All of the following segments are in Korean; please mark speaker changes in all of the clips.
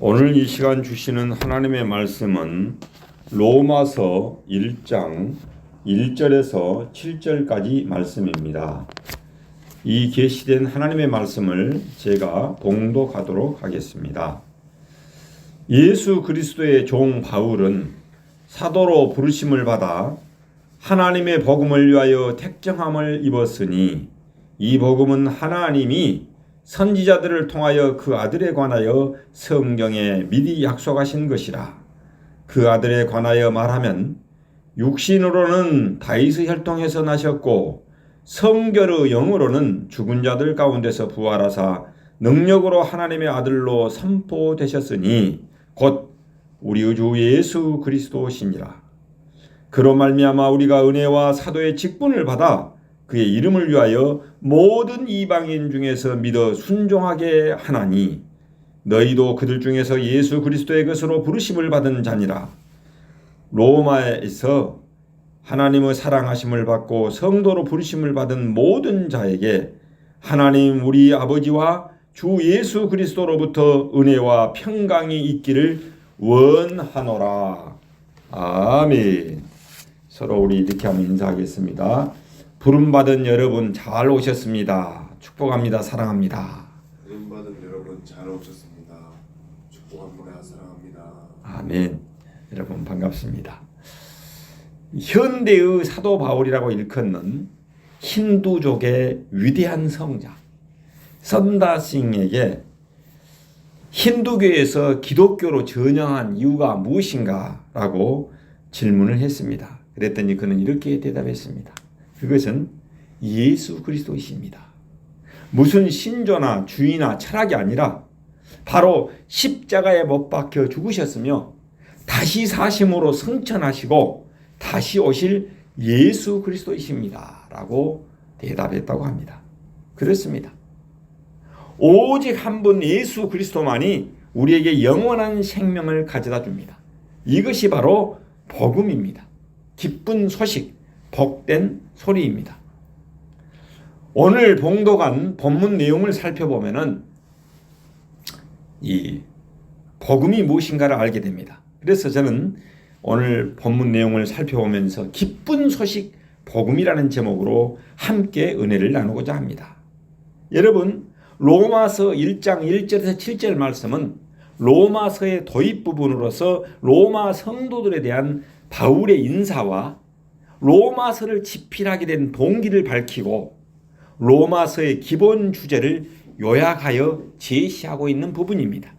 Speaker 1: 오늘 이 시간 주시는 하나님의 말씀은 로마서 1장 1절에서 7절까지 말씀입니다. 이 계시된 하나님의 말씀을 제가 봉독하도록 하겠습니다. 예수 그리스도의 종 바울은 사도로 부르심을 받아 하나님의 복음을 위하여 택정함을 입었으니 이 복음은 하나님이 선지자들을 통하여 그 아들에 관하여 성경에 미리 약속하신 것이라. 그 아들에 관하여 말하면 육신으로는 다윗의 혈통에서 나셨고 성결의 영으로는 죽은 자들 가운데서 부활하사 능력으로 하나님의 아들로 선포되셨으니 곧 우리의 주 예수 그리스도시니라. 그로 말미암아 우리가 은혜와 사도의 직분을 받아 그의 이름을 위하여 모든 이방인 중에서 믿어 순종하게 하나니 너희도 그들 중에서 예수 그리스도의 것으로 부르심을 받은 자니라. 로마에서 하나님의 사랑하심을 받고 성도로 부르심을 받은 모든 자에게 하나님 우리 아버지와 주 예수 그리스도로부터 은혜와 평강이 있기를 원하노라. 아멘. 서로 우리 이렇게 한번 인사하겠습니다. 부름받은 여러분 잘 오셨습니다. 축복합니다. 사랑합니다.
Speaker 2: 부름받은 여러분 잘 오셨습니다. 축복합니다. 사랑합니다.
Speaker 1: 아멘. 여러분 반갑습니다. 현대의 사도 바울이라고 일컫는 힌두족의 위대한 성자 선다싱에게 힌두교에서 기독교로 전향한 이유가 무엇인가 라고 질문을 했습니다. 그랬더니 그는 이렇게 대답했습니다. 그것은 예수 그리스도이십니다. 무슨 신조나 주의나 철학이 아니라 바로 십자가에 못 박혀 죽으셨으며 다시 사심으로 승천하시고 다시 오실 예수 그리스도이십니다. 라고 대답했다고 합니다. 그렇습니다. 오직 한 분 예수 그리스도만이 우리에게 영원한 생명을 가져다 줍니다. 이것이 바로 복음입니다. 기쁜 소식, 복된 소리입니다. 오늘 봉독한 본문 내용을 살펴보면은 이 복음이 무엇인가를 알게 됩니다. 그래서 저는 오늘 본문 내용을 살펴보면서 기쁜 소식 복음이라는 제목으로 함께 은혜를 나누고자 합니다. 여러분, 로마서 1장 1절에서 7절 말씀은 로마서의 도입 부분으로서 로마 성도들에 대한 바울의 인사와 로마서를 집필하게 된 동기를 밝히고 로마서의 기본 주제를 요약하여 제시하고 있는 부분입니다.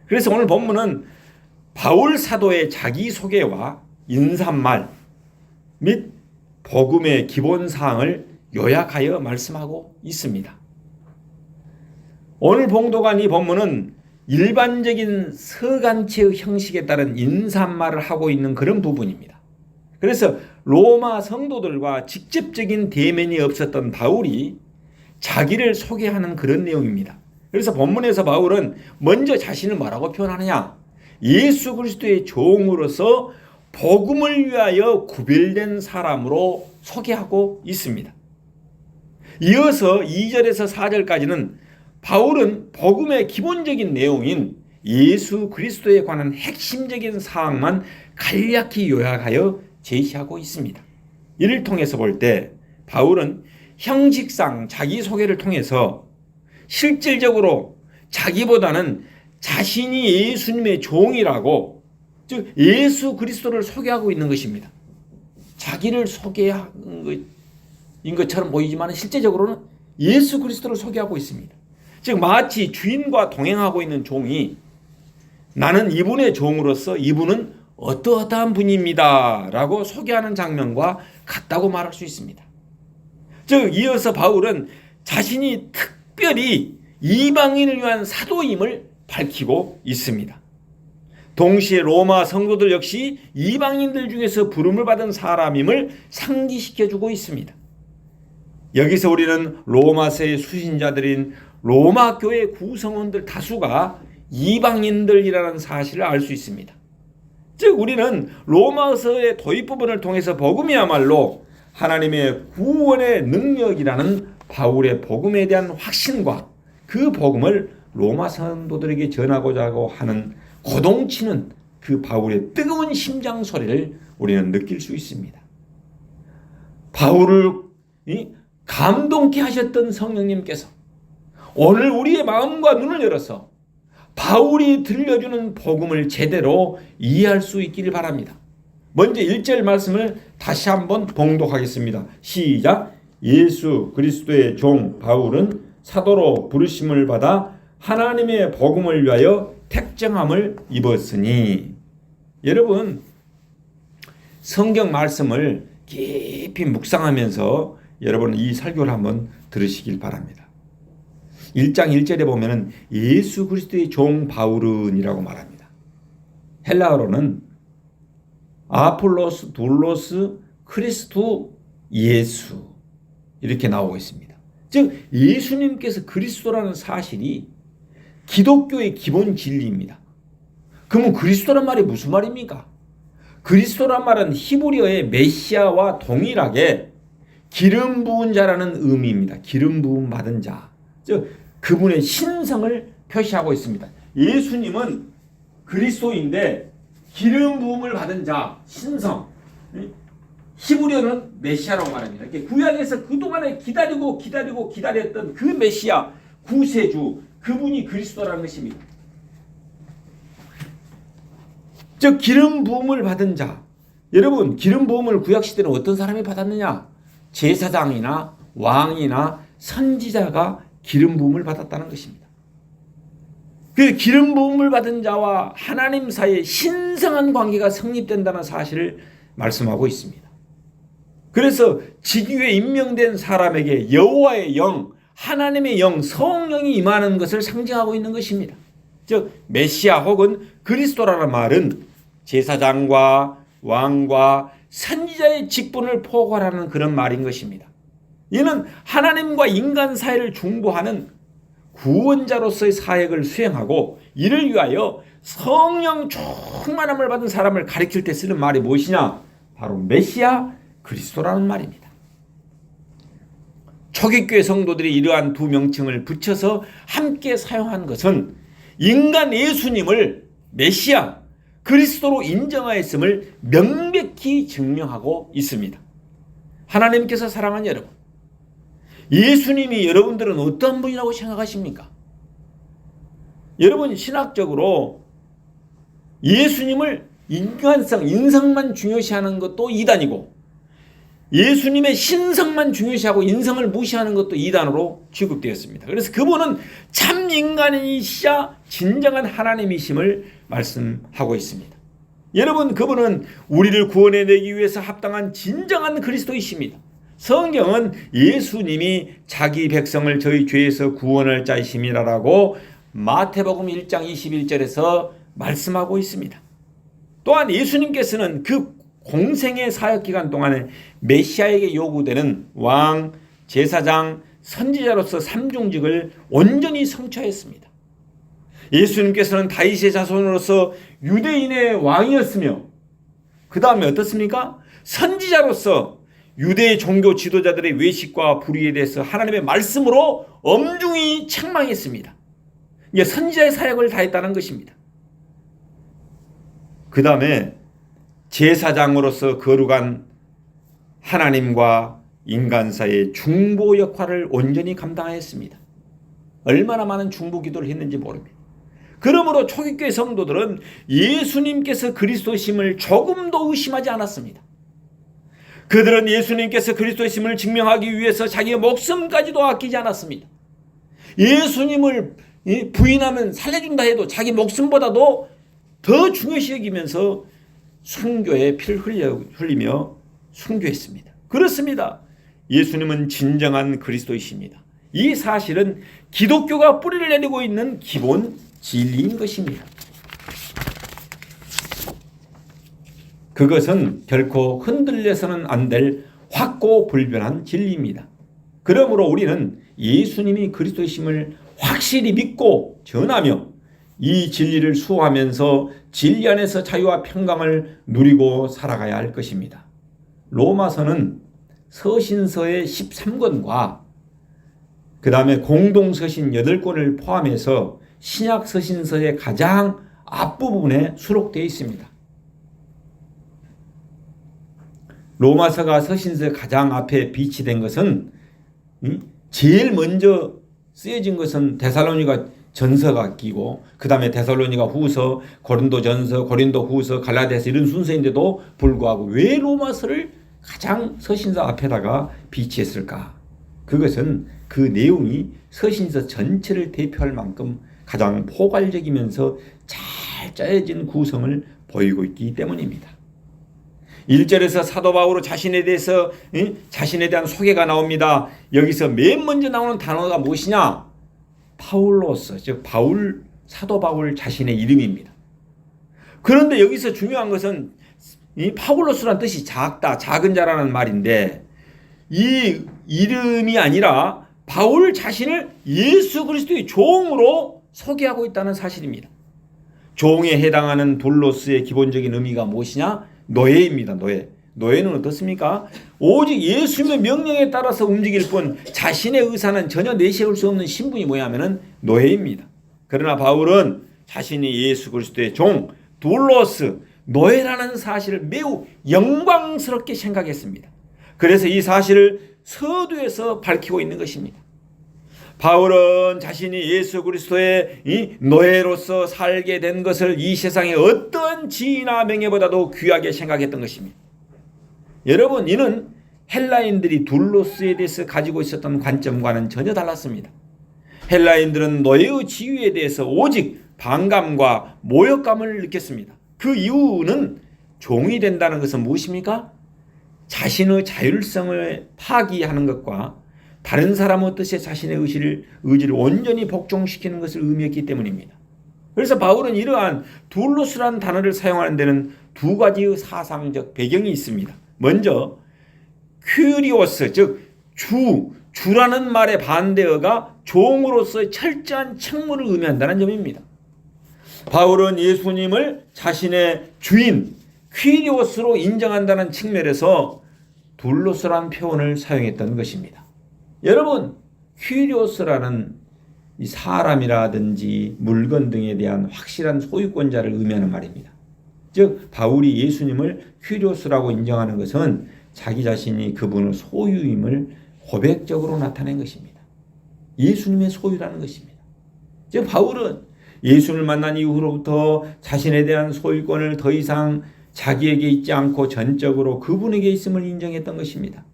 Speaker 1: 그래서 오늘 본문은 바울 사도의 자기소개와 인사말 및 복음의 기본 사항을 요약하여 말씀하고 있습니다. 오늘 봉독한 이 본문은 일반적인 서간체의 형식에 따른 인사말을 하고 있는 그런 부분입니다. 그래서 로마 성도들과 직접적인 대면이 없었던 바울이 자기를 소개하는 그런 내용입니다. 그래서 본문에서 바울은 먼저 자신을 뭐라고 표현하느냐? 예수 그리스도의 종으로서 복음을 위하여 구별된 사람으로 소개하고 있습니다. 이어서 2절에서 4절까지는 바울은 복음의 기본적인 내용인 예수 그리스도에 관한 핵심적인 사항만 간략히 요약하여 제시하고 있습니다. 이를 통해서 볼 때 바울은 형식상 자기소개를 통해서 실질적으로 자기보다는 자신이 예수님의 종이라고, 즉 예수 그리스도를 소개하고 있는 것입니다. 자기를 소개한 것처럼 보이지만 실제적으로는 예수 그리스도를 소개하고 있습니다. 즉 마치 주인과 동행하고 있는 종이 나는 이분의 종으로서 이분은 어떠어떠한 분입니다 라고 소개하는 장면과 같다고 말할 수 있습니다. 즉 이어서 바울은 자신이 특별히 이방인을 위한 사도임을 밝히고 있습니다. 동시에 로마 성도들 역시 이방인들 중에서 부름을 받은 사람임을 상기시켜주고 있습니다. 여기서 우리는 로마서의 수신자들인 로마 교회 구성원들 다수가 이방인들이라는 사실을 알 수 있습니다. 즉 우리는 로마서의 도입 부분을 통해서 복음이야말로 하나님의 구원의 능력이라는 바울의 복음에 대한 확신과 그 복음을 로마 성도들에게 전하고자 하는 고동치는 그 바울의 뜨거운 심장 소리를 우리는 느낄 수 있습니다. 바울을 감동케 하셨던 성령님께서 오늘 우리의 마음과 눈을 열어서 바울이 들려주는 복음을 제대로 이해할 수 있기를 바랍니다. 먼저 1절 말씀을 다시 한번 봉독하겠습니다. 시작. 예수 그리스도의 종 바울은 사도로 부르심을 받아 하나님의 복음을 위하여 택정함을 입었으니. 여러분, 성경 말씀을 깊이 묵상하면서 여러분 이 설교를 한번 들으시길 바랍니다. 1장 1절에 보면은 예수 그리스도의 종 바울은이라고 말합니다. 헬라어로는 아폴로스, 둘로스, 크리스토, 예수 이렇게 나오고 있습니다. 즉 예수님께서 그리스도라는 사실이 기독교의 기본 진리입니다. 그러면 그리스도란 말이 무슨 말입니까? 그리스도란 말은 히브리어의 메시아와 동일하게 기름 부은 자라는 의미입니다. 기름 부음 받은 자. 즉 그분의 신성을 표시하고 있습니다. 예수님은 그리스도인데 기름 부음을 받은 자, 신성. 히브리어는 메시아라고 말합니다. 구약에서 그동안에 기다렸던 그 메시아, 구세주, 그분이 그리스도라는 것입니다. 즉 기름 부음을 받은 자. 여러분, 기름 부음을 구약 시대는 어떤 사람이 받았느냐? 제사장이나 왕이나 선지자가 기름 부음을 받았다는 것입니다. 그 기름 부음을 받은 자와 하나님 사이에 신성한 관계가 성립된다는 사실을 말씀하고 있습니다. 그래서 지기에 임명된 사람에게 여호와의 영, 하나님의 영, 성령이 임하는 것을 상징하고 있는 것입니다. 즉 메시아 혹은 그리스도라는 말은 제사장과 왕과 선지자의 직분을 포괄하는 그런 말인 것입니다. 이는 하나님과 인간 사이를 중보하는 구원자로서의 사역을 수행하고 이를 위하여 성령 충만함을 받은 사람을 가리킬 때 쓰는 말이 무엇이냐? 바로 메시아 그리스도라는 말입니다. 초기교회 성도들이 이러한 두 명칭을 붙여서 함께 사용한 것은 인간 예수님을 메시아 그리스도로 인정하였음을 명백히 증명하고 있습니다. 하나님께서 사랑하는 여러분, 예수님이 여러분들은 어떤 분이라고 생각하십니까? 여러분 신학적으로 예수님을 인간성, 인성만 중요시하는 것도 이단이고 예수님의 신성만 중요시하고 인성을 무시하는 것도 이단으로 취급되었습니다. 그래서 그분은 참 인간이시자 진정한 하나님이심을 말씀하고 있습니다. 여러분, 그분은 우리를 구원해내기 위해서 합당한 진정한 그리스도이십니다. 성경은 예수님이 자기 백성을 저희 죄에서 구원할 자이심이라고 마태복음 1장 21절에서 말씀하고 있습니다. 또한 예수님께서는 그 공생의 사역기간 동안에 메시아에게 요구되는 왕, 제사장, 선지자로서 삼중직을 온전히 성취하였습니다. 예수님께서는 다윗의 자손으로서 유대인의 왕이었으며 그 다음에 어떻습니까? 선지자로서 유대의 종교 지도자들의 외식과 불의에 대해서 하나님의 말씀으로 엄중히 책망했습니다. 이게 선지자의 사역을 다했다는 것입니다. 그 다음에 제사장으로서 거룩한 하나님과 인간 사이의 중보 역할을 온전히 감당하였습니다. 얼마나 많은 중보 기도를 했는지 모릅니다. 그러므로 초기교회 성도들은 예수님께서 그리스도심을 조금도 의심하지 않았습니다. 그들은 예수님께서 그리스도심을 증명하기 위해서 자기의 목숨까지도 아끼지 않았습니다. 예수님을 부인하면 살려준다 해도 자기 목숨보다도 더 중요시 여기면서 순교에 피를 흘리며 순교했습니다. 그렇습니다. 예수님은 진정한 그리스도이십니다. 이 사실은 기독교가 뿌리를 내리고 있는 기본 진리인 것입니다. 그것은 결코 흔들려서는 안 될 확고불변한 진리입니다. 그러므로 우리는 예수님이 그리스도이심을 확실히 믿고 전하며 이 진리를 수호하면서 진리 안에서 자유와 평강을 누리고 살아가야 할 것입니다. 로마서는 서신서의 13권과 그 다음에 공동서신 8권을 포함해서 신약 서신서의 가장 앞부분에 수록되어 있습니다. 로마서가 서신서의 가장 앞에 비치된 것은 제일 먼저 쓰여진 것은 데살로니가 전서가 끼고 그 다음에 데살로니가 후서, 고린도 전서, 고린도 후서, 갈라디아서 이런 순서인데도 불구하고 왜 로마서를 가장 서신서 앞에다가 비치했을까? 그것은 그 내용이 서신서 전체를 대표할 만큼 가장 포괄적이면서 잘 짜여진 구성을 보이고 있기 때문입니다. 1절에서 사도 바울은 자신에 대한 소개가 나옵니다. 여기서 맨 먼저 나오는 단어가 무엇이냐? 파울로스, 즉 사도 바울 자신의 이름입니다. 그런데 여기서 중요한 것은 이 파울로스란 뜻이 작다, 작은 자라는 말인데 이 이름이 아니라 바울 자신을 예수 그리스도의 종으로 소개하고 있다는 사실입니다. 종에 해당하는 둘로스의 기본적인 의미가 무엇이냐? 노예입니다. 노예는 어떻습니까? 오직 예수님의 명령에 따라서 움직일 뿐 자신의 의사는 전혀 내세울 수 없는 신분이 뭐냐면은 노예입니다. 그러나 바울은 자신이 예수 그리스도의 종, 둘로스, 노예라는 사실을 매우 영광스럽게 생각했습니다. 그래서 이 사실을 서두에서 밝히고 있는 것입니다. 바울은 자신이 예수 그리스도의 이 노예로서 살게 된 것을 이 세상의 어떤 지위나 명예보다도 귀하게 생각했던 것입니다. 여러분, 이는 헬라인들이 둘로스에 대해서 가지고 있었던 관점과는 전혀 달랐습니다. 헬라인들은 노예의 지위에 대해서 오직 반감과 모욕감을 느꼈습니다. 그 이유는 종이 된다는 것은 무엇입니까? 자신의 자율성을 파기하는 것과 다른 사람의 뜻에 자신의 의지를 온전히 복종시키는 것을 의미했기 때문입니다. 그래서 바울은 이러한 둘로스라는 단어를 사용하는 데는 두 가지의 사상적 배경이 있습니다. 먼저 큐리오스, 즉 주라는 말의 반대어가 종으로서의 철저한 책무를 의미한다는 점입니다. 바울은 예수님을 자신의 주인 퀴리오스로 인정한다는 측면에서 둘로스라는 표현을 사용했던 것입니다. 여러분, 퀴리오스라는 이 사람이라든지 물건 등에 대한 확실한 소유권자를 의미하는 말입니다. 즉 바울이 예수님을 퀴리오스라고 인정하는 것은 자기 자신이 그분의 소유임을 고백적으로 나타낸 것입니다. 예수님의 소유라는 것입니다. 즉 바울은 예수를 만난 이후로부터 자신에 대한 소유권을 더 이상 자기에게 있지 않고 전적으로 그분에게 있음을 인정했던 것입니다.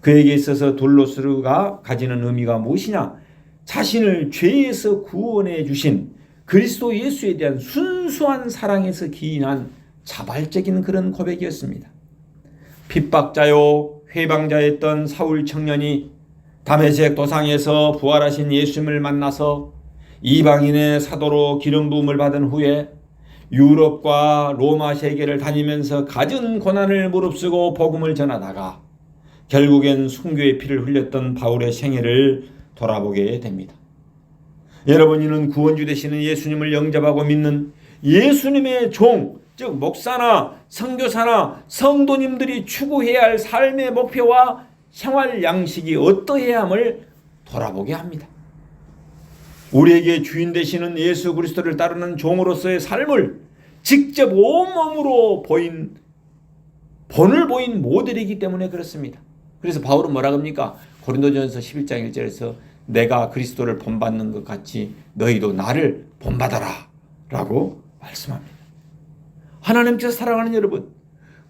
Speaker 1: 그에게 있어서 둘로스가 가지는 의미가 무엇이냐? 자신을 죄에서 구원해 주신 그리스도 예수에 대한 순수한 사랑에서 기인한 자발적인 그런 고백이었습니다. 핍박자요 회방자였던 사울 청년이 다메섹 도상에서 부활하신 예수님을 만나서 이방인의 사도로 기름 부음을 받은 후에 유럽과 로마 세계를 다니면서 갖은 고난을 무릅쓰고 복음을 전하다가 결국엔 순교의 피를 흘렸던 바울의 생애를 돌아보게 됩니다. 여러분, 이는 구원주 되시는 예수님을 영접하고 믿는 예수님의 종, 즉 목사나 선교사나 성도님들이 추구해야 할 삶의 목표와 생활 양식이 어떠해야 함을 돌아보게 합니다. 우리에게 주인 되시는 예수 그리스도를 따르는 종으로서의 삶을 직접 온몸으로 본을 보인 모델이기 때문에 그렇습니다. 그래서 바울은 뭐라고 합니까? 고린도전서 11장 1절에서 내가 그리스도를 본받는 것 같이 너희도 나를 본받아라 라고 말씀합니다. 하나님께서 사랑하는 여러분,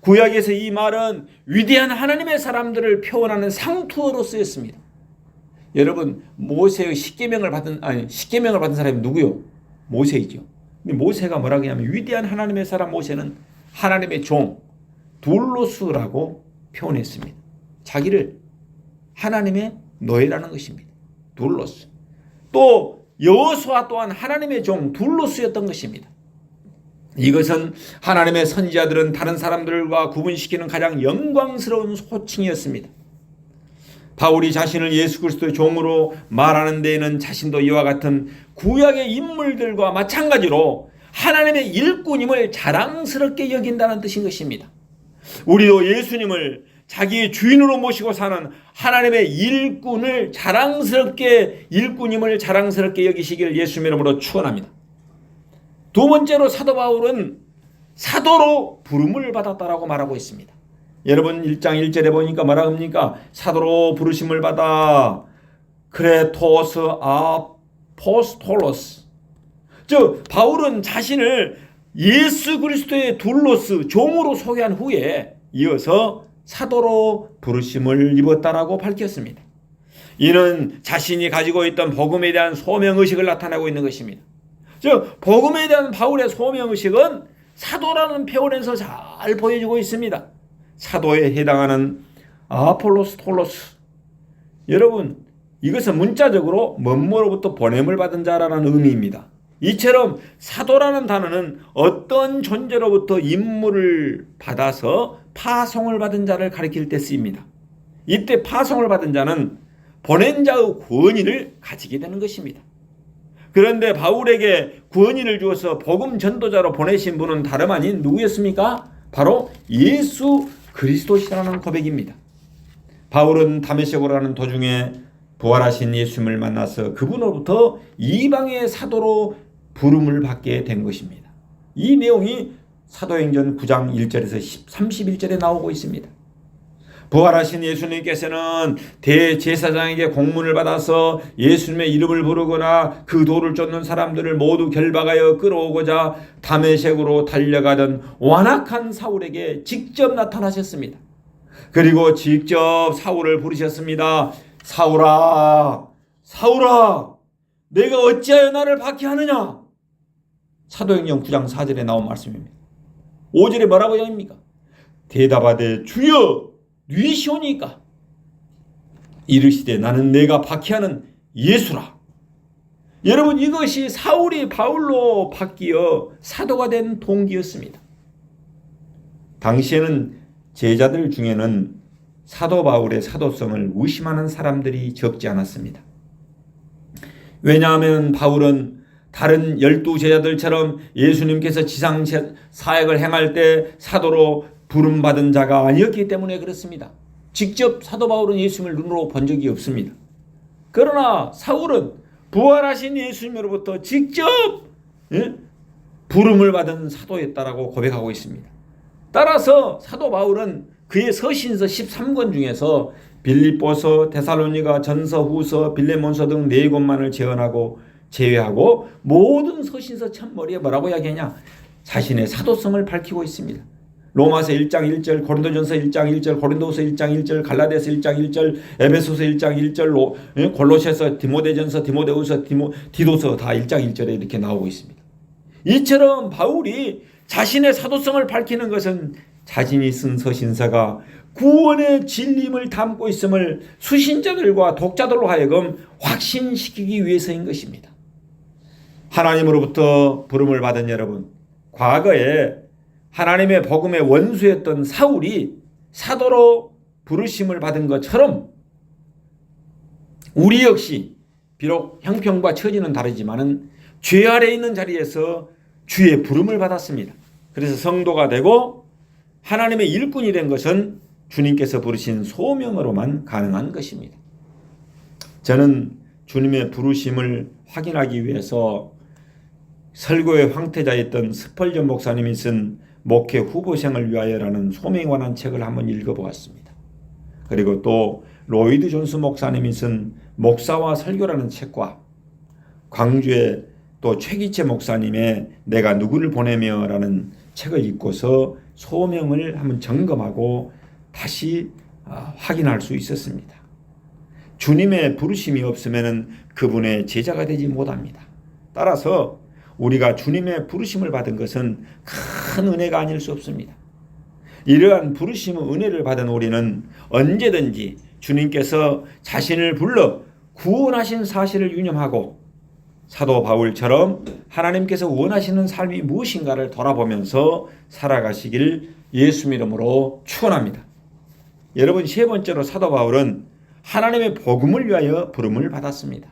Speaker 1: 구약에서 이 말은 위대한 하나님의 사람들을 표현하는 상투어로 쓰였습니다. 여러분, 모세의 십계명을 받은 사람이 누구요? 모세이죠. 근데 모세가 뭐라고 하냐면 위대한 하나님의 사람 모세는 하나님의 종 둘로스라고 표현했습니다. 자기를 하나님의 노예라는 것입니다. 둘로스. 또 여호수아 또한 하나님의 종 둘로스였던 것입니다. 이것은 하나님의 선지자들은 다른 사람들과 구분시키는 가장 영광스러운 호칭이었습니다. 바울이 자신을 예수 그리스도의 종으로 말하는 데에는 자신도 이와 같은 구약의 인물들과 마찬가지로 하나님의 일꾼임을 자랑스럽게 여긴다는 뜻인 것입니다. 우리도 예수님을 자기의 주인으로 모시고 사는 하나님의 일꾼을 일꾼임을 자랑스럽게 여기시길 예수 이름으로 축원합니다. 두 번째로 사도 바울은 사도로 부름을 받았다라고 말하고 있습니다. 여러분 1장 1절에 보니까 뭐라 합니까? 사도로 부르심을 받아 크레토스 아포스톨로스. 즉 바울은 자신을 예수 그리스도의 둘로스 종으로 소개한 후에 이어서 사도로 부르심을 입었다라고 밝혔습니다. 이는 자신이 가지고 있던 복음에 대한 소명의식을 나타내고 있는 것입니다. 즉 복음에 대한 바울의 소명의식은 사도라는 표현에서 잘 보여지고 있습니다. 사도에 해당하는 아폴로스 톨로스. 여러분 이것은 문자적으로 뭐뭐로부터 보냄을 받은 자라는 의미입니다. 이처럼 사도라는 단어는 어떤 존재로부터 임무를 받아서 파송을 받은 자를 가리킬 때 쓰입니다. 이때 파송을 받은 자는 보낸 자의 권위를 가지게 되는 것입니다. 그런데 바울에게 권위를 주어서 복음 전도자로 보내신 분은 다름 아닌 누구였습니까? 바로 예수 그리스도시라는 고백입니다. 바울은 다메섹으로 가는 도중에 부활하신 예수님을 만나서 그분으로부터 이방의 사도로 부름을 받게 된 것입니다. 이 내용이 사도행전 9장 1절에서 31절에 나오고 있습니다. 부활하신 예수님께서는 대제사장에게 공문을 받아서 예수님의 이름을 부르거나 그 도를 쫓는 사람들을 모두 결박하여 끌어오고자 다메섹으로 달려가던 완악한 사울에게 직접 나타나셨습니다. 그리고 직접 사울을 부르셨습니다. 사울아, 사울아, 내가 어찌하여 나를 박해하느냐? 사도행전 9장 4절에 나온 말씀입니다. 5절에 뭐라고 합니까? 대답하되 주여 누이시오니까 이르시되 나는 내가 박해하는 예수라. 여러분 이것이 사울이 바울로 바뀌어 사도가 된 동기였습니다. 당시에는 제자들 중에는 사도 바울의 사도성을 의심하는 사람들이 적지 않았습니다. 왜냐하면 바울은 다른 12제자들처럼 예수님께서 지상 사역을 행할 때 사도로 부름받은 자가 아니었기 때문에 그렇습니다. 직접 사도 바울은 예수님을 눈으로 본 적이 없습니다. 그러나 사울은 부활하신 예수님으로부터 직접 부름을 받은 사도였다라고 고백하고 있습니다. 따라서 사도 바울은 그의 서신서 13권 중에서 빌립보서, 데살로니가, 전서, 후서, 빌레몬서 등 4권만을 제외하고 모든 서신서 첫머리에 뭐라고 이야기하냐? 자신의 사도성을 밝히고 있습니다. 로마서 1장 1절, 고린도전서 1장 1절, 고린도서 1장 1절, 갈라디아서 1장 1절, 에베소서 1장 1절, 골로새서, 디모데전서, 디모데후서, 디도서 다 1장 1절에 이렇게 나오고 있습니다. 이처럼 바울이 자신의 사도성을 밝히는 것은 자신이 쓴 서신서가 구원의 진리임을 담고 있음을 수신자들과 독자들로 하여금 확신시키기 위해서인 것입니다. 하나님으로부터 부름을 받은 여러분, 과거에 하나님의 복음의 원수였던 사울이 사도로 부르심을 받은 것처럼 우리 역시 비록 형편과 처지는 다르지만은 죄 아래 있는 자리에서 주의 부름을 받았습니다. 그래서 성도가 되고 하나님의 일꾼이 된 것은 주님께서 부르신 소명으로만 가능한 것입니다. 저는 주님의 부르심을 확인하기 위해서 설교의 황태자였던 스펄전 목사님이 쓴 목회 후보생을 위하여라는 소명에 관한 책을 한번 읽어보았습니다. 그리고 또 로이드 존스 목사님이 쓴 목사와 설교라는 책과 광주의 또 최기채 목사님의 내가 누구를 보내며라는 책을 읽고서 소명을 한번 점검하고 다시 확인할 수 있었습니다. 주님의 부르심이 없으면 그분의 제자가 되지 못합니다. 따라서 우리가 주님의 부르심을 받은 것은 큰 은혜가 아닐 수 없습니다. 이러한 부르심의 은혜를 받은 우리는 언제든지 주님께서 자신을 불러 구원하신 사실을 유념하고 사도 바울처럼 하나님께서 원하시는 삶이 무엇인가를 돌아보면서 살아가시길 예수 이름으로 축원합니다. 여러분, 세 번째로 사도 바울은 하나님의 복음을 위하여 부름을 받았습니다.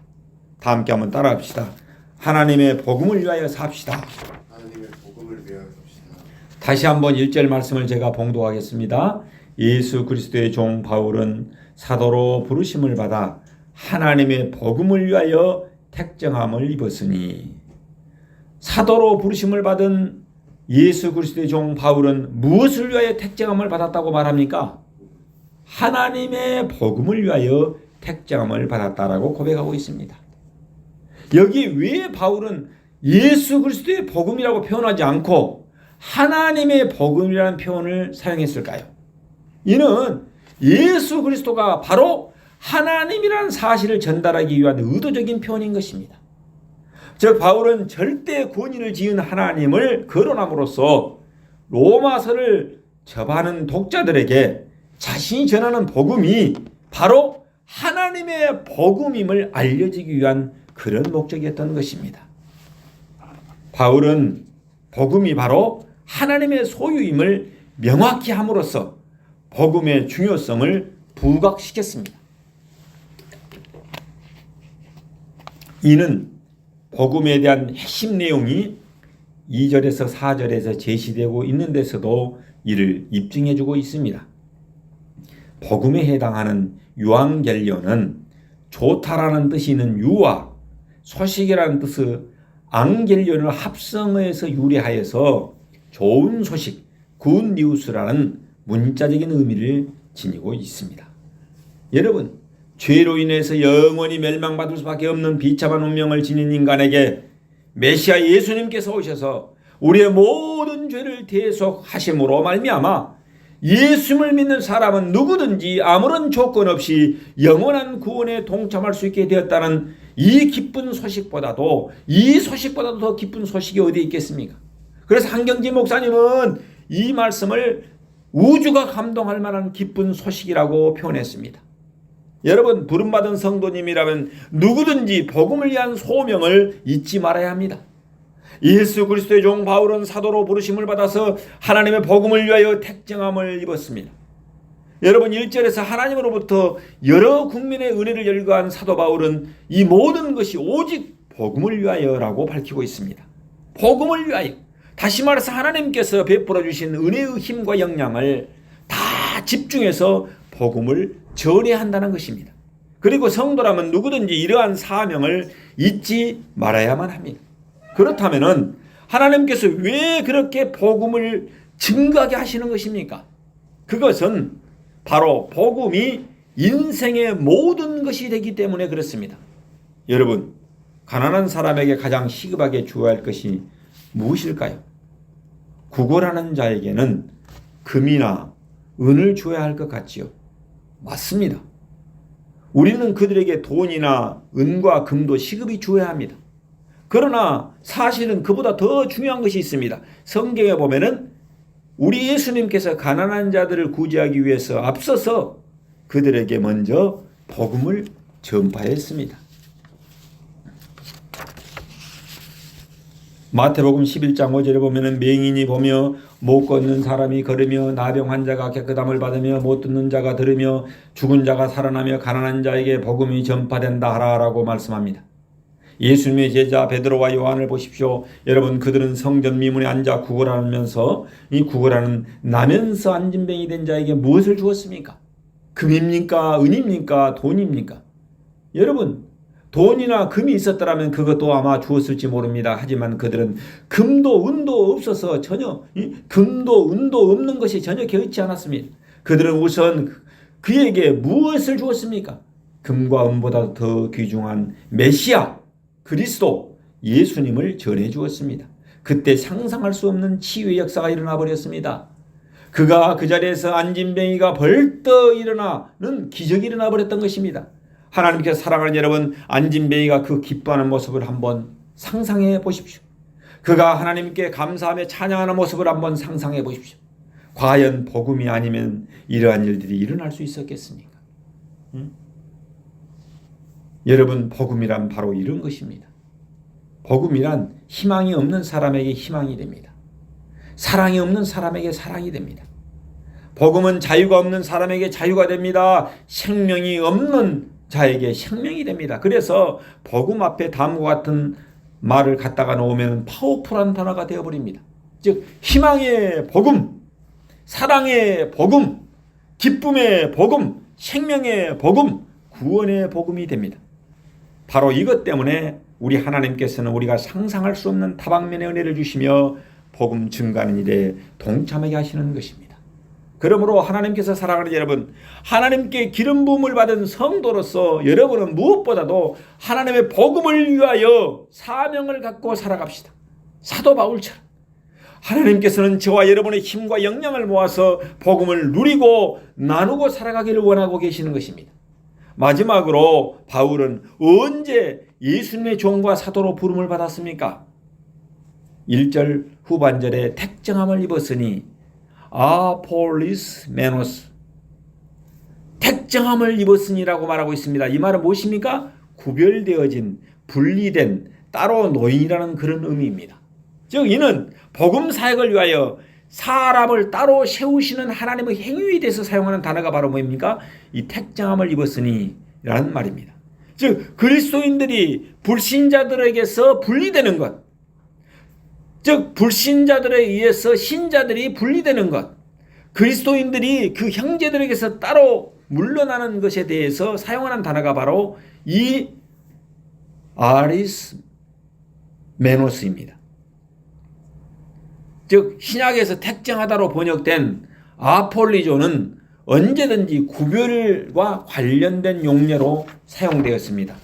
Speaker 1: 다 함께 한번 따라합시다. 하나님의 복음을 위하여 삽시다.
Speaker 2: 하나님의 복음을 위하여 삽시다.
Speaker 1: 다시 한번 1절 말씀을 제가 봉독하겠습니다. 예수 그리스도의 종 바울은 사도로 부르심을 받아 하나님의 복음을 위하여 택정함을 입었으니, 사도로 부르심을 받은 예수 그리스도의 종 바울은 무엇을 위하여 택정함을 받았다고 말합니까? 하나님의 복음을 위하여 택정함을 받았다라고 고백하고 있습니다. 여기 왜 바울은 예수 그리스도의 복음이라고 표현하지 않고 하나님의 복음이라는 표현을 사용했을까요? 이는 예수 그리스도가 바로 하나님이라는 사실을 전달하기 위한 의도적인 표현인 것입니다. 즉 바울은 절대 권위를 지은 하나님을 거론함으로써 로마서를 접하는 독자들에게 자신이 전하는 복음이 바로 하나님의 복음임을 알려주기 위한 그런 목적이었던 것입니다. 바울은 복음이 바로 하나님의 소유임을 명확히 함으로써 복음의 중요성을 부각시켰습니다. 이는 복음에 대한 핵심 내용이 2절에서 4절에서 제시되고 있는 데서도 이를 입증해주고 있습니다. 복음에 해당하는 유앙겔리온은 좋다라는 뜻이 있는 유와 소식이라는 뜻의 앙겔리온을 합성해서 유래하여서 좋은 소식, 굿 뉴스라는 문자적인 의미를 지니고 있습니다. 여러분, 죄로 인해서 영원히 멸망받을 수밖에 없는 비참한 운명을 지닌 인간에게 메시아 예수님께서 오셔서 우리의 모든 죄를 대속하심으로 말미암아 예수를 믿는 사람은 누구든지 아무런 조건 없이 영원한 구원에 동참할 수 있게 되었다는 이 기쁜 소식보다도 더 기쁜 소식이 어디에 있겠습니까? 그래서 한경진 목사님은 이 말씀을 우주가 감동할 만한 기쁜 소식이라고 표현했습니다. 여러분, 부름받은 성도님이라면 누구든지 복음을 위한 소명을 잊지 말아야 합니다. 예수 그리스도의 종 바울은 사도로 부르심을 받아서 하나님의 복음을 위하여 택정함을 입었습니다. 여러분, 1절에서 하나님으로부터 여러 국민의 은혜를 열거한 사도 바울은 이 모든 것이 오직 복음을 위하여라고 밝히고 있습니다. 복음을 위하여. 다시 말해서 하나님께서 베풀어 주신 은혜의 힘과 역량을 다 집중해서 복음을 전해야 한다는 것입니다. 그리고 성도라면 누구든지 이러한 사명을 잊지 말아야만 합니다. 그렇다면 하나님께서 왜 그렇게 복음을 증거하게 하시는 것입니까? 그것은 바로 복음이 인생의 모든 것이 되기 때문에 그렇습니다. 여러분, 가난한 사람에게 가장 시급하게 주어야 할 것이 무엇일까요? 구걸하는 자에게는 금이나 은을 주어야 할 것 같지요. 맞습니다. 우리는 그들에게 돈이나 은과 금도 시급히 주어야 합니다. 그러나 사실은 그보다 더 중요한 것이 있습니다. 성경에 보면은 우리 예수님께서 가난한 자들을 구제하기 위해서 앞서서 그들에게 먼저 복음을 전파했습니다. 마태복음 11장 5절에 보면은 맹인이 보며 못 걷는 사람이 걸으며 나병 환자가 깨끗함을 받으며 못 듣는 자가 들으며 죽은 자가 살아나며 가난한 자에게 복음이 전파된다 하라라고 말씀합니다. 예수님의 제자 베드로와 요한을 보십시오. 여러분, 그들은 성전 미문에 앉아 구걸하면서 이 구걸하는 나면서 안진뱅이 된 자에게 무엇을 주었습니까? 금입니까? 은입니까? 돈입니까? 여러분, 돈이나 금이 있었더라면 그것도 아마 주었을지 모릅니다. 하지만 그들은 금도 은도 없어서 전혀, 금도 은도 없는 것이 전혀 개의치 않았습니다. 그들은 우선 그에게 무엇을 주었습니까? 금과 은보다 더 귀중한 메시아 그리스도 예수님을 전해 주었습니다. 그때 상상할 수 없는 치유의 역사가 일어나 버렸습니다. 그가 그 자리에서 안진뱅이가 벌떡 일어나는 기적이 일어나 버렸던 것입니다. 하나님께서 사랑하는 여러분, 안진뱅이가 그 기뻐하는 모습을 한번 상상해 보십시오. 그가 하나님께 감사하며 찬양하는 모습을 한번 상상해 보십시오. 과연 복음이 아니면 이러한 일들이 일어날 수 있었겠습니까? 여러분, 복음이란 바로 이런 것입니다. 복음이란 희망이 없는 사람에게 희망이 됩니다. 사랑이 없는 사람에게 사랑이 됩니다. 복음은 자유가 없는 사람에게 자유가 됩니다. 생명이 없는 자에게 생명이 됩니다. 그래서 복음 앞에 다음과 같은 말을 갖다가 놓으면 파워풀한 단어가 되어버립니다. 즉, 희망의 복음, 사랑의 복음, 기쁨의 복음, 생명의 복음, 구원의 복음이 됩니다. 바로 이것 때문에 우리 하나님께서는 우리가 상상할 수 없는 다방면의 은혜를 주시며 복음 증가하는 일에 동참하게 하시는 것입니다. 그러므로 하나님께서 사랑하는 여러분, 하나님께 기름 부음을 받은 성도로서 여러분은 무엇보다도 하나님의 복음을 위하여 사명을 갖고 살아갑시다. 사도 바울처럼 하나님께서는 저와 여러분의 힘과 역량을 모아서 복음을 누리고 나누고 살아가기를 원하고 계시는 것입니다. 마지막으로 바울은 언제 예수님의 종과 사도로 부름을 받았습니까? 1절 후반절에 택정함을 입었으니 아폴리스 메노스, 택정함을 입었으니라고 말하고 있습니다. 이 말은 무엇입니까? 구별되어진, 분리된, 따로 노인이라는 그런 의미입니다. 즉 이는 복음 사역을 위하여 사람을 따로 세우시는 하나님의 행위에 대해서 사용하는 단어가 바로 뭡니까? 이 택정함을 입었으니 라는 말입니다. 즉 그리스도인들이 불신자들에게서 분리되는 것, 즉 불신자들에 의해서 신자들이 분리되는 것, 그리스도인들이 그 형제들에게서 따로 물러나는 것에 대해서 사용하는 단어가 바로 이 아리스 메노스입니다. 즉 신약에서 택정하다로 번역된 아폴리조는 언제든지 구별과 관련된 용례로 사용되었습니다.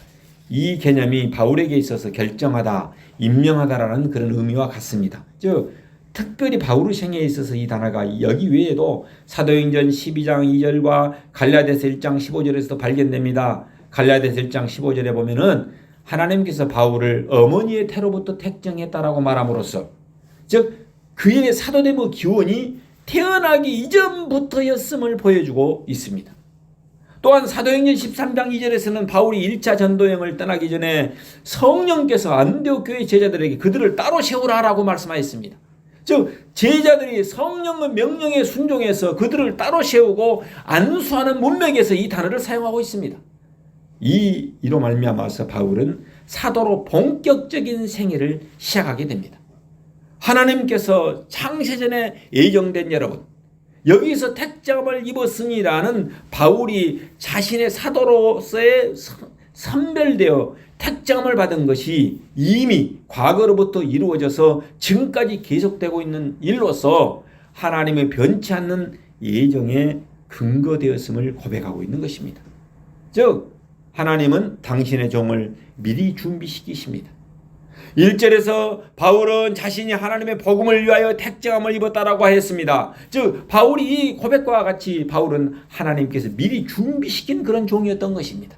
Speaker 1: 이 개념이 바울에게 있어서 결정하다, 임명하다라는 그런 의미와 같습니다. 즉 특별히 바울의 생애에 있어서 이 단어가 여기 외에도 사도행전 12장 2절과 갈라디아서 1장 15절에서도 발견됩니다. 갈라디아서 1장 15절에 보면은 하나님께서 바울을 어머니의 태로부터 택정했다라고 말함으로써, 즉 그의 사도됨의 기원이 태어나기 이전부터였음을 보여주고 있습니다. 또한 사도행전 13장 2절에서는 바울이 1차 전도여행을 떠나기 전에 성령께서 안디옥 교회 제자들에게 그들을 따로 세우라라고 말씀하였습니다. 즉 제자들이 성령의 명령에 순종해서 그들을 따로 세우고 안수하는 문맥에서 이 단어를 사용하고 있습니다. 이로 말미암아서 바울은 사도로 본격적인 생애를 시작하게 됩니다. 하나님께서 창세전에 예정된 여러분, 여기서 택정함을 입었으니라는 바울이 자신의 사도로서의 선별되어 택정함을 받은 것이 이미 과거로부터 이루어져서 지금까지 계속되고 있는 일로서 하나님의 변치 않는 예정에 근거되었음을 고백하고 있는 것입니다. 즉 하나님은 당신의 종을 미리 준비시키십니다. 1절에서 바울은 자신이 하나님의 복음을 위하여 택정함을 입었다라고 했습니다. 즉 바울이 이 고백과 같이 바울은 하나님께서 미리 준비시킨 그런 종이었던 것입니다.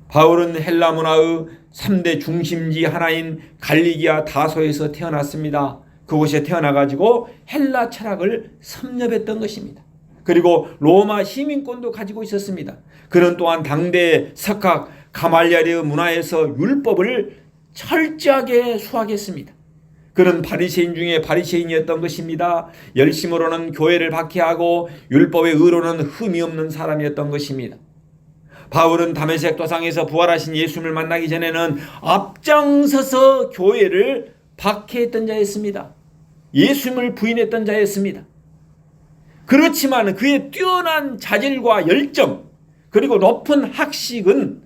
Speaker 1: 바울은 헬라 문화의 3대 중심지 하나인 갈리기아 다소에서 태어났습니다. 그곳에 태어나가지고 헬라 철학을 섭렵했던 것입니다. 그리고 로마 시민권도 가지고 있었습니다. 그는 또한 당대 석학 가말리엘의 문화에서 율법을 철저하게 수학했습니다. 그는 바리새인 중에 바리새인이었던 것입니다. 열심으로는 교회를 박해하고 율법의 의로는 흠이 없는 사람이었던 것입니다. 바울은 다메섹 도상에서 부활하신 예수님을 만나기 전에는 앞장서서 교회를 박해했던 자였습니다. 예수님을 부인했던 자였습니다. 그렇지만 그의 뛰어난 자질과 열정 그리고 높은 학식은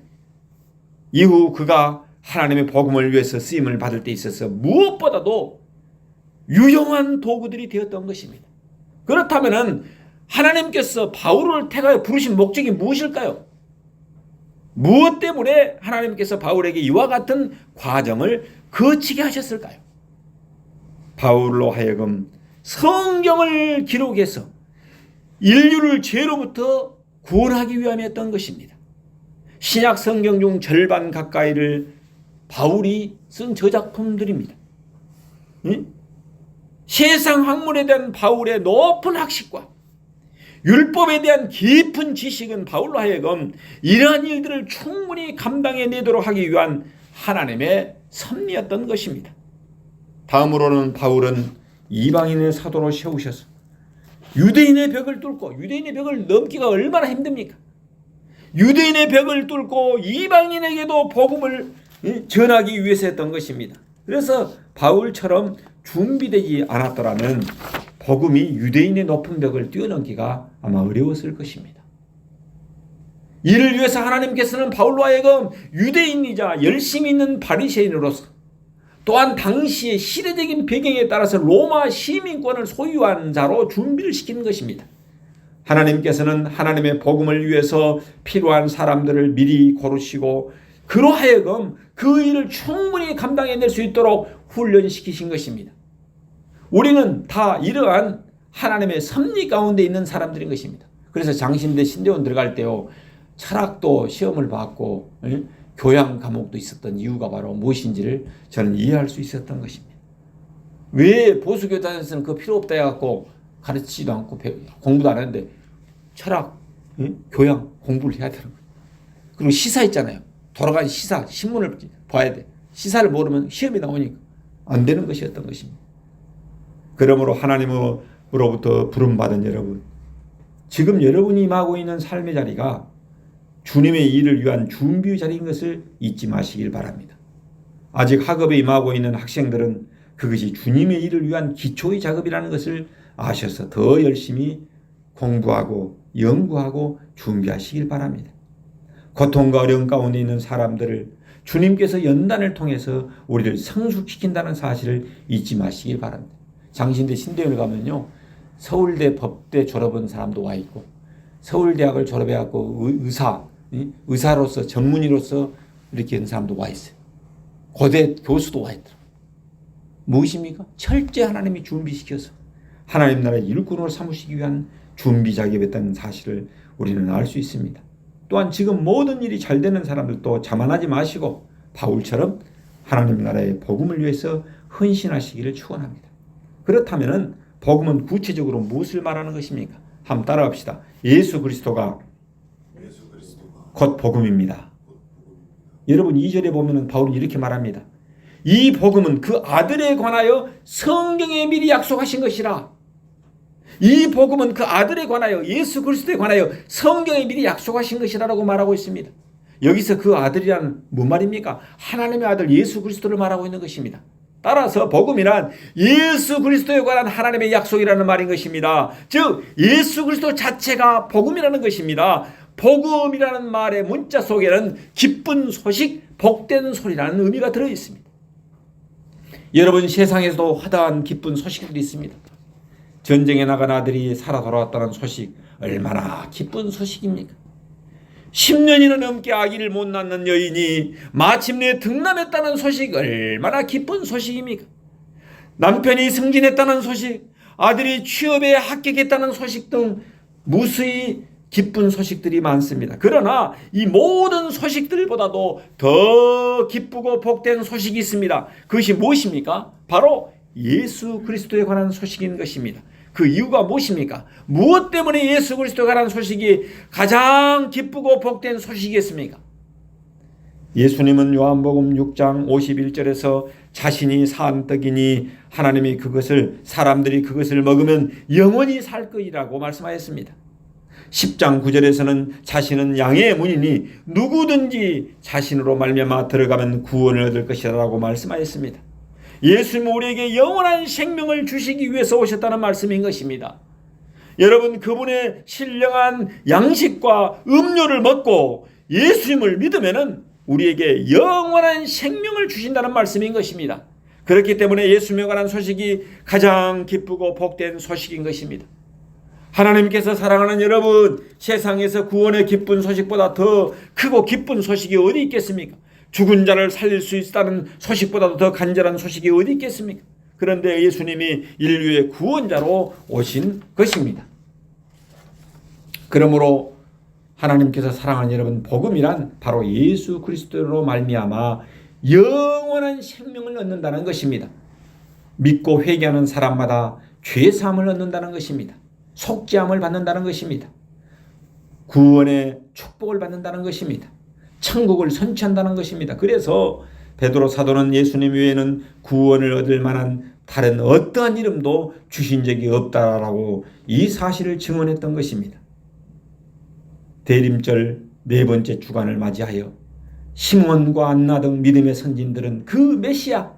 Speaker 1: 이후 그가 하나님의 복음을 위해서 쓰임을 받을 때 있어서 무엇보다도 유용한 도구들이 되었던 것입니다. 그렇다면 하나님께서 바울을 택하여 부르신 목적이 무엇일까요? 무엇 때문에 하나님께서 바울에게 이와 같은 과정을 거치게 하셨을까요? 바울로 하여금 성경을 기록해서 인류를 죄로부터 구원하기 위함이었던 것입니다. 신약 성경 중 절반 가까이를 바울이 쓴 저작품들입니다. 세상 학문에 대한 바울의 높은 학식과 율법에 대한 깊은 지식은 바울로 하여금 이러한 일들을 충분히 감당해내도록 하기 위한 하나님의 섭리였던 것입니다. 다음으로는 바울은 이방인의 사도로 세우셔서 유대인의 벽을 뚫고, 유대인의 벽을 넘기가 얼마나 힘듭니까? 유대인의 벽을 뚫고 이방인에게도 복음을 전하기 위해서 했던 것입니다. 그래서 바울처럼 준비되지 않았더라면 복음이 유대인의 높은 벽을 뛰어넘기가 아마 어려웠을 것입니다. 이를 위해서 하나님께서는 바울로 하여금 유대인이자 열심히 있는 바리새인으로서 또한 당시의 시대적인 배경에 따라서 로마 시민권을 소유한 자로 준비를 시키는 것입니다. 하나님께서는 하나님의 복음을 위해서 필요한 사람들을 미리 고르시고 그로 하여금 그 일을 충분히 감당해낼 수 있도록 훈련시키신 것입니다. 우리는 다 이러한 하나님의 섭리 가운데 있는 사람들인 것입니다. 그래서 장신대 신대원 들어갈 때요, 철학도 시험을 받고 교양 과목도 있었던 이유가 바로 무엇인지를 저는 이해할 수 있었던 것입니다. 왜 보수교단에서는 그 필요 없다 해갖고 가르치지도 않고 공부도 안 하는데 철학, 교양 공부를 해야 되는 거예요. 그리고 시사 있잖아요. 돌아가신 시사, 신문을 봐야 돼. 시사를 모르면 시험이 나오니까 안 되는 것이었던 것입니다. 그러므로 하나님으로부터 부름받은 여러분, 지금 여러분이 임하고 있는 삶의 자리가 주님의 일을 위한 준비의 자리인 것을 잊지 마시길 바랍니다. 아직 학업에 임하고 있는 학생들은 그것이 주님의 일을 위한 기초의 작업이라는 것을 아셔서 더 열심히 공부하고 연구하고 준비하시길 바랍니다. 고통과 어려움 가운데 있는 사람들을 주님께서 연단을 통해서 우리를 성숙시킨다는 사실을 잊지 마시길 바랍니다. 장신대 신대원을 가면요, 서울대 법대 졸업한 사람도 와 있고 서울대학을 졸업해갖고 의사로서 전문의로서 이렇게 한 사람도 와 있어요. 고대 교수도 와 있더라고요. 무엇입니까? 철저히 하나님이 준비시켜서 하나님 나라의 일꾼으로 삼으시기 위한 준비 작업이었다는 사실을 우리는 알 수 있습니다. 또한 지금 모든 일이 잘 되는 사람들도 자만하지 마시고 바울처럼 하나님 나라의 복음을 위해서 헌신하시기를 축원합니다. 그렇다면 복음은 구체적으로 무엇을 말하는 것입니까? 한번 따라합시다. 예수 그리스도가 곧 복음입니다. 여러분 2절에 보면 바울은 이렇게 말합니다. 이 복음은 그 아들에 관하여 성경에 미리 약속하신 것이라. 이 복음은 그 아들에 관하여 예수 그리스도에 관하여 성경에 미리 약속하신 것이라고 말하고 있습니다. 여기서 그 아들이란 무슨 말입니까? 하나님의 아들 예수 그리스도를 말하고 있는 것입니다. 따라서 복음이란 예수 그리스도에 관한 하나님의 약속이라는 말인 것입니다. 즉 예수 그리스도 자체가 복음이라는 것입니다. 복음이라는 말의 문자 속에는 기쁜 소식, 복된 소리라는 의미가 들어있습니다. 여러분 세상에서도 화다한 기쁜 소식들이 있습니다. 전쟁에 나간 아들이 살아 돌아왔다는 소식, 얼마나 기쁜 소식입니까? 10년이나 넘게 아기를 못 낳는 여인이 마침내 등남했다는 소식, 얼마나 기쁜 소식입니까? 남편이 승진했다는 소식, 아들이 취업에 합격했다는 소식 등 무수히 기쁜 소식들이 많습니다. 그러나 이 모든 소식들보다도 더 기쁘고 복된 소식이 있습니다. 그것이 무엇입니까? 바로 예수 그리스도에 관한 소식인 것입니다. 그 이유가 무엇입니까? 무엇 때문에 예수 그리스도에 관한 소식이 가장 기쁘고 복된 소식이겠습니까? 예수님은 요한복음 6장 51절에서 자신이 산 떡이니 하나님이 사람들이 그것을 먹으면 영원히 살 것이라고 말씀하였습니다. 10장 9절에서는 자신은 양의 문이니 누구든지 자신으로 말미암아 들어가면 구원을 얻을 것이라고 말씀하였습니다. 예수님은 우리에게 영원한 생명을 주시기 위해서 오셨다는 말씀인 것입니다. 여러분 그분의 신령한 양식과 음료를 먹고 예수님을 믿으면 우리에게 영원한 생명을 주신다는 말씀인 것입니다. 그렇기 때문에 예수님에 관한 소식이 가장 기쁘고 복된 소식인 것입니다. 하나님께서 사랑하는 여러분, 세상에서 구원의 기쁜 소식보다 더 크고 기쁜 소식이 어디 있겠습니까? 죽은 자를 살릴 수 있다는 소식보다도 더 간절한 소식이 어디 있겠습니까? 그런데 예수님이 인류의 구원자로 오신 것입니다. 그러므로 하나님께서 사랑하는 여러분, 복음이란 바로 예수 그리스도로 말미암아 영원한 생명을 얻는다는 것입니다. 믿고 회개하는 사람마다 죄사함을 얻는다는 것입니다. 속죄함을 받는다는 것입니다. 구원의 축복을 받는다는 것입니다. 천국을 선취한다는 것입니다. 그래서 베드로 사도는 예수님 외에는 구원을 얻을 만한 다른 어떠한 이름도 주신 적이 없다라고 이 사실을 증언했던 것입니다. 대림절 네 번째 주간을 맞이하여 시몬과 안나 등 믿음의 선진들은 그 메시아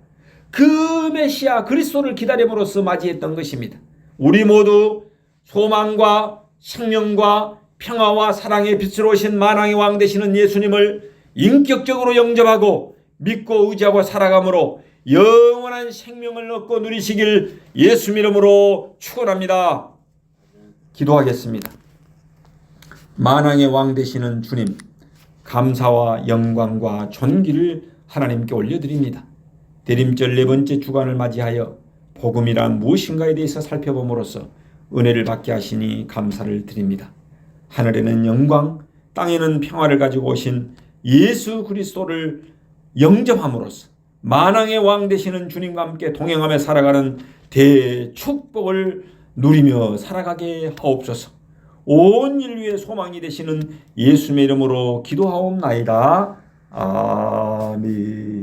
Speaker 1: 그리스도를 기다림으로써 맞이했던 것입니다. 우리 모두 소망과 생명과 평화와 사랑의 빛으로 오신 만왕의 왕 되시는 예수님을 인격적으로 영접하고 믿고 의지하고 살아감으로 영원한 생명을 얻고 누리시길 예수 이름으로 축원합니다. 기도하겠습니다. 만왕의 왕 되시는 주님, 감사와 영광과 존귀를 하나님께 올려드립니다. 대림절 네 번째 주간을 맞이하여 복음이란 무엇인가에 대해서 살펴봄으로써 은혜를 받게 하시니 감사를 드립니다. 하늘에는 영광, 땅에는 평화를 가지고 오신 예수 그리스도를 영접함으로써 만왕의 왕 되시는 주님과 함께 동행하며 살아가는 대축복을 누리며 살아가게 하옵소서. 온 인류의 소망이 되시는 예수님의 이름으로 기도하옵나이다. 아멘.